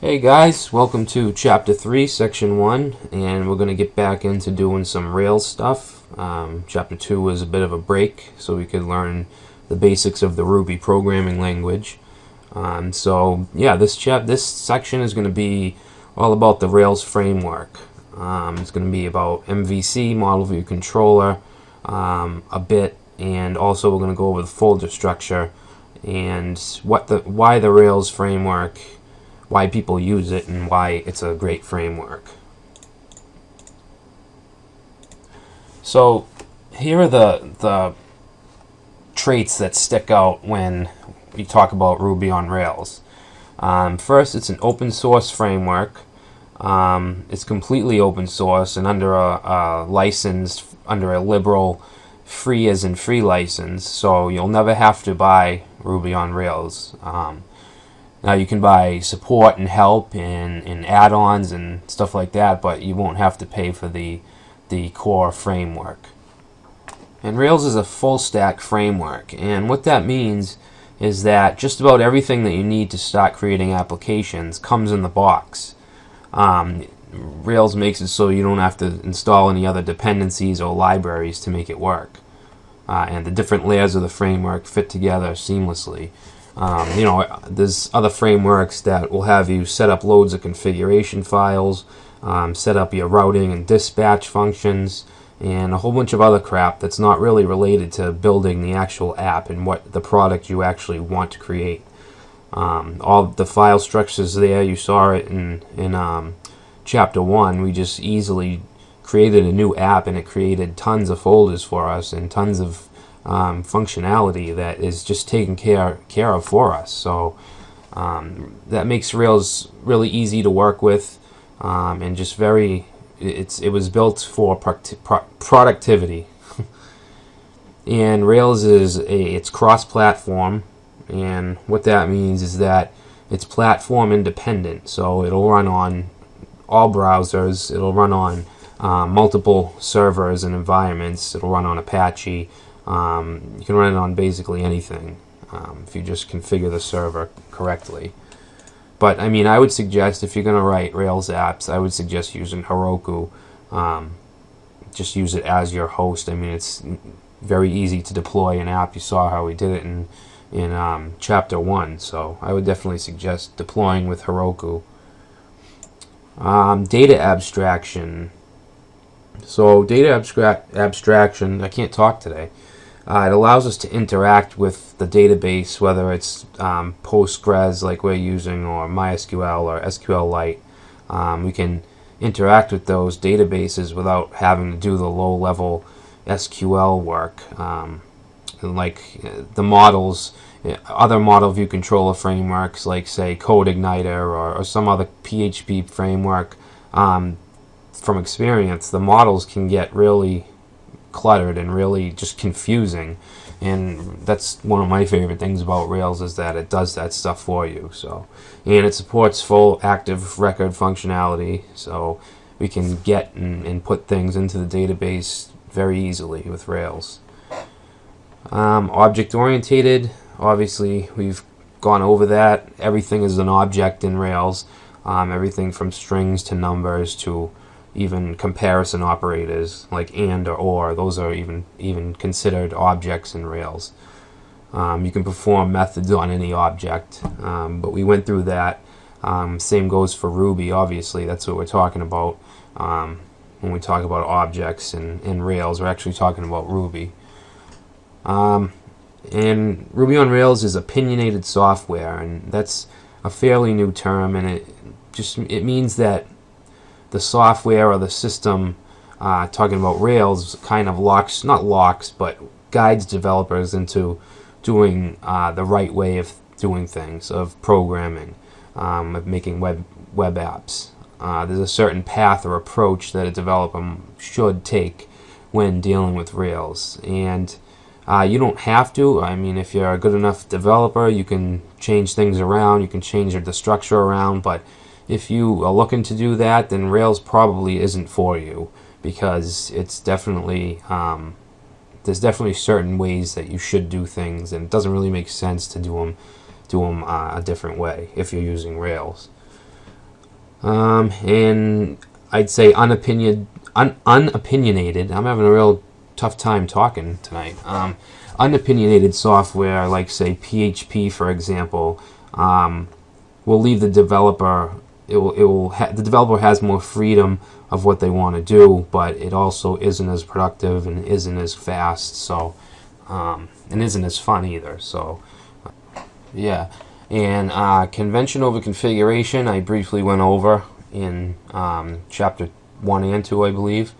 Hey guys, welcome to Chapter 3, Section 1, and we're going to get back into doing some Rails stuff. Chapter 2 was a bit of a break, so we could learn the basics of the Ruby programming language. This section is going to be all about the Rails framework. It's going to be about MVC, Model View Controller, a bit, and also we're going to go over the folder structure and why the Rails framework, why people use it, and why it's a great framework. So here are the traits that stick out when we talk about Ruby on Rails. First, it's an open source framework. It's completely open source and under a liberal free as in free license, so you'll never have to buy Ruby on Rails. Now you can buy support and help and add-ons and stuff like that, but you won't have to pay for the core framework. And Rails is a full stack framework, and what that means is that just about everything that you need to start creating applications comes in the box. Rails makes it so you don't have to install any other dependencies or libraries to make it work. And the different layers of the framework fit together seamlessly. There's other frameworks that will have you set up loads of configuration files, set up your routing and dispatch functions, and a whole bunch of other crap that's not really related to building the actual app and what the product you actually want to create. All the file structures there, you saw it in Chapter 1. We just easily created a new app, and it created tons of folders for us and tons of functionality that is just taken care of for us. So that makes Rails really easy to work with, and just it was built for productivity. And Rails it's cross-platform, and what that means is that it's platform independent. So it'll run on all browsers. It'll run on multiple servers and environments. It'll run on Apache. You can run it on basically anything if you just configure the server correctly. But I would suggest, if you're going to write Rails apps, I would suggest using Heroku. Just use it as your host. It's very easy to deploy an app. You saw how we did it in Chapter 1. So I would definitely suggest deploying with Heroku. Data abstraction. So data abstraction, I can't talk today. It allows us to interact with the database, whether it's Postgres like we're using, or MySQL or SQLite. We can interact with those databases without having to do the low-level SQL work. Like the models, other model view controller frameworks like, say, CodeIgniter or some other PHP framework, from experience, the models can get really cluttered and really just confusing, and that's one of my favorite things about Rails, is that it does that stuff for you. And it supports full active record functionality, so we can get and put things into the database very easily with Rails. Object oriented, obviously we've gone over that. Everything is an object in Rails. Everything from strings to numbers to even comparison operators like and or, those are even considered objects in Rails. You can perform methods on any object, but we went through that. Same goes for Ruby, obviously. That's what we're talking about when we talk about objects in Rails. We're actually talking about Ruby. And Ruby on Rails is opinionated software, and that's a fairly new term, and it means that the software or the system, talking about Rails, kind of but guides developers into doing the right way of doing things, of programming, of making web apps. There's a certain path or approach that a developer should take when dealing with Rails, and you don't have to. If you're a good enough developer, you can change things around, you can change the structure around, but if you are looking to do that, then Rails probably isn't for you, because it's definitely there's definitely certain ways that you should do things, and it doesn't really make sense to do them a different way if you're using Rails. And I'd say unopinionated. I'm having a real tough time talking tonight. Unopinionated software, like say PHP, for example, will leave the developer. The developer has more freedom of what they want to do, but it also isn't as productive and isn't as fast. So, and isn't as fun either. So, yeah. And convention over configuration, I briefly went over in chapter 1 and 2, I believe.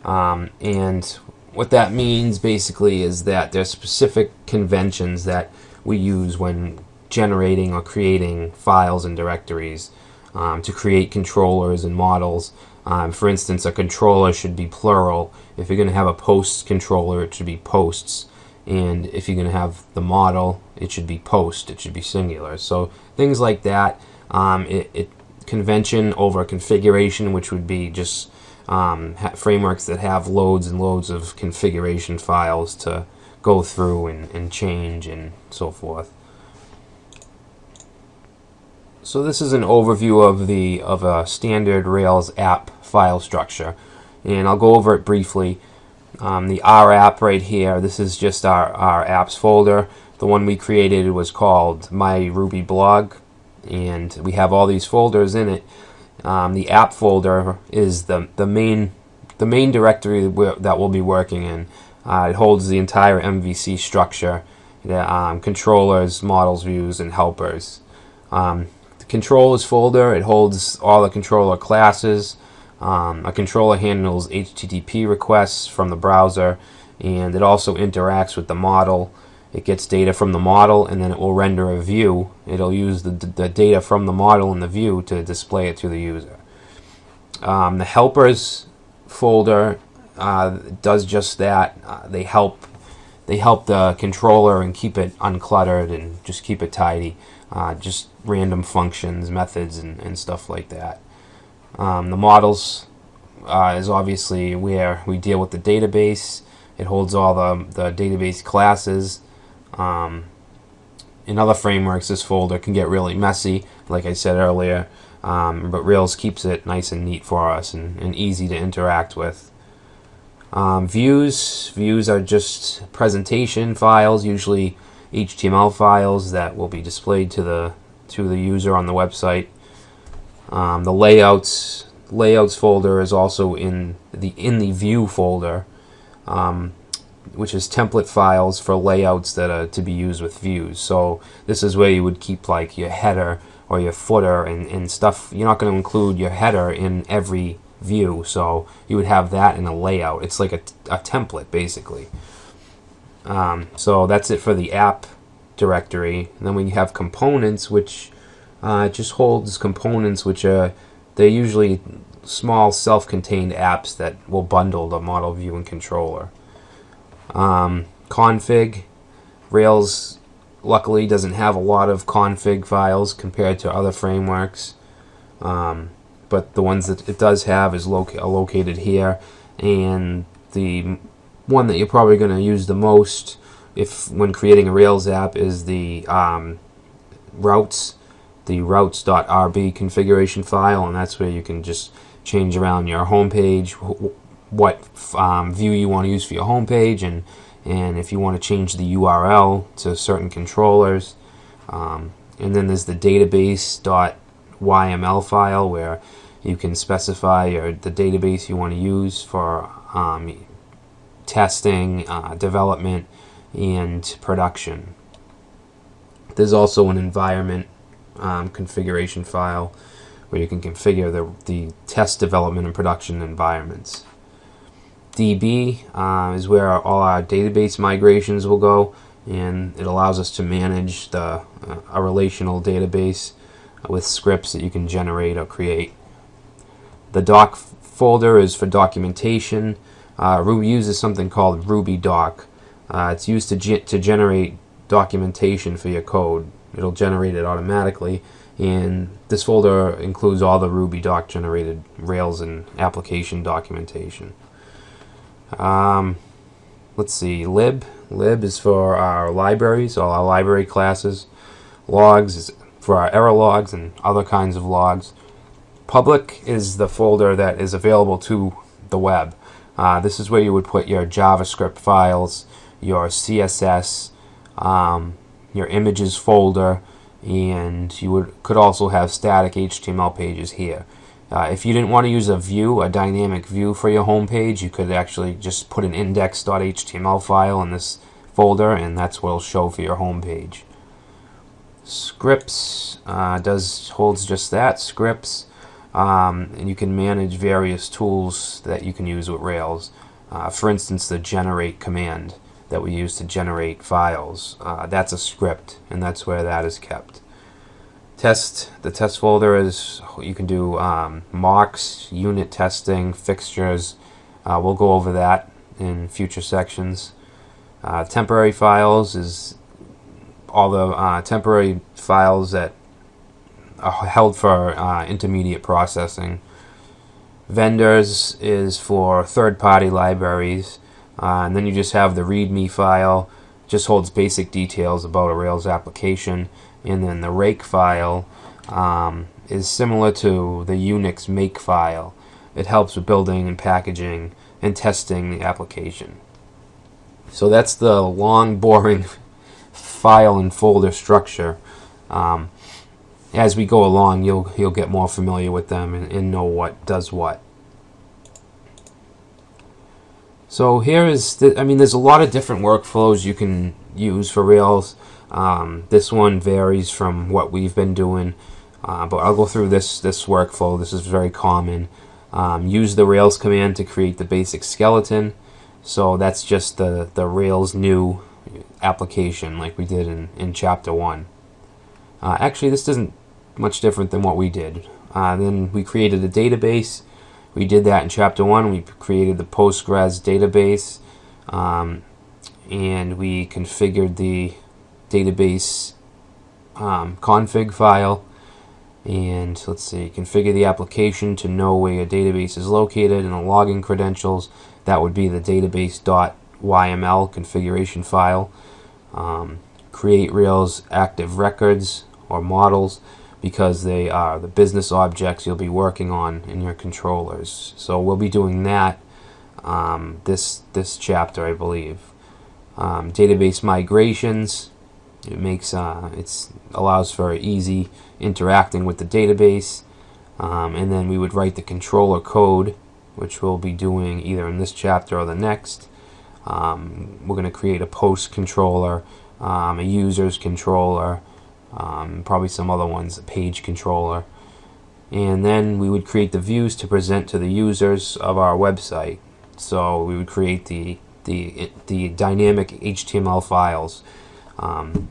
And what that means basically is that there's specific conventions that we use when generating or creating files and directories to create controllers and models. For instance, a controller should be plural. If you're going to have a posts controller, it should be posts. And if you're going to have the model, it should be post. It should be singular. So things like that. Convention over configuration, which would be just frameworks that have loads and loads of configuration files to go through and change and so forth. So this is an overview of a standard Rails app file structure, and I'll go over it briefly. The R app right here, this is just our apps folder. The one we created was called My Ruby Blog, and we have all these folders in it. The app folder is the main directory that we'll be working in. It holds the entire MVC structure, controllers, models, views, and helpers. The controllers folder, it holds all the controller classes. A controller handles HTTP requests from the browser, and it also interacts with the model. It gets data from the model, and then it will render a view. It'll use the data from the model and the view to display it to the user. The helpers folder does just that. They help the controller and keep it uncluttered and just keep it tidy. Just random functions, methods, and stuff like that. The models is obviously where we deal with the database. It holds all the database classes. In other frameworks, this folder can get really messy, like I said earlier, but Rails keeps it nice and neat for us and easy to interact with. Views are just presentation files, usually HTML files that will be displayed to the user on the website. The layouts folder is also in the view folder, which is template files for layouts that are to be used with views. So this is where you would keep like your header or your footer and stuff. You're not going to include your header in every view, so you would have that in a layout. It's like a template basically. So that's it for the app directory. And then we have components, which just holds components, which they're usually small self-contained apps that will bundle the model, view, and controller. Config. Rails luckily doesn't have a lot of config files compared to other frameworks, but the ones that it does have is located here, and the one that you're probably going to use the most when creating a Rails app is the routes, the routes.rb configuration file, and that's where you can just change around your homepage, what view you want to use for your homepage, and if you want to change the URL to certain controllers. And then there's the database.yml file where you can specify the database you want to use for testing, development, and production. There's also an environment configuration file where you can configure the test, development, and production environments. DB is where all our database migrations will go, and it allows us to manage a relational database with scripts that you can generate or create. The doc folder is for documentation. Ruby uses something called RubyDoc. It's used to generate documentation for your code. It'll generate it automatically, and this folder includes all the RubyDoc generated Rails and application documentation. Let's see, lib is for our libraries, all our library classes. Logs is for our error logs and other kinds of logs. Public is the folder that is available to the web. This is where you would put your JavaScript files, your CSS, your images folder, and you could also have static HTML pages here. If you didn't want to use a dynamic view for your home page, you could actually just put an index.html file in this folder, and that's what it'll show for your home page. Scripts holds just that, scripts, and you can manage various tools that you can use with Rails. For instance, the generate command that we use to generate files. That's a script, and that's where that is kept. The test folder is, you can do mocks, unit testing, fixtures. We'll go over that in future sections. Temporary files is all the temporary files that are held for intermediate processing. Vendors is for third-party libraries. And then you just have the README file, just holds basic details about a Rails application. And then the rake file is similar to the Unix make file. It helps with building and packaging and testing the application. So that's the long, boring file and folder structure. As we go along, you'll get more familiar with them and know what does what. So here is, there's a lot of different workflows you can use for Rails. This one varies from what we've been doing, but I'll go through this workflow. This is very common. Use the Rails command to create the basic skeleton. So that's just the Rails new application like we did in Chapter 1. Actually, this isn't much different than what we did. Then we created a database. We did that in Chapter 1. We created the Postgres database, and we configured the database config file. And let's see, configure the application to know where your database is located, and the login credentials. That would be the database.yml configuration file. Create Rails active records or models, because they are the business objects you'll be working on in your controllers. So we'll be doing that this chapter, I believe. Database migrations. It allows for easy interacting with the database, and then we would write the controller code, which we'll be doing either in this chapter or the next. We're going to create a post controller, a users controller, probably some other ones, a page controller, and then we would create the views to present to the users of our website. So we would create the dynamic HTML files,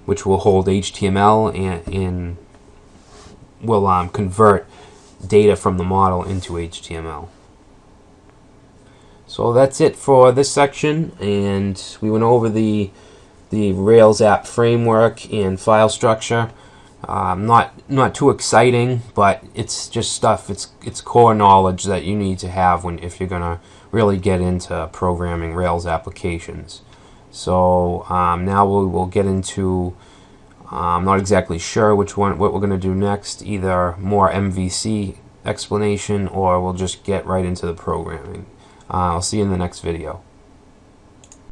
which will hold HTML and will convert data from the model into HTML. So that's it for this section, and we went over the Rails app framework and file structure. Not too exciting, but it's just stuff. It's core knowledge that you need to have if you're gonna really get into programming Rails applications. So now we'll get into. I'm not exactly sure what we're gonna do next. Either more MVC explanation, or we'll just get right into the programming. I'll see you in the next video.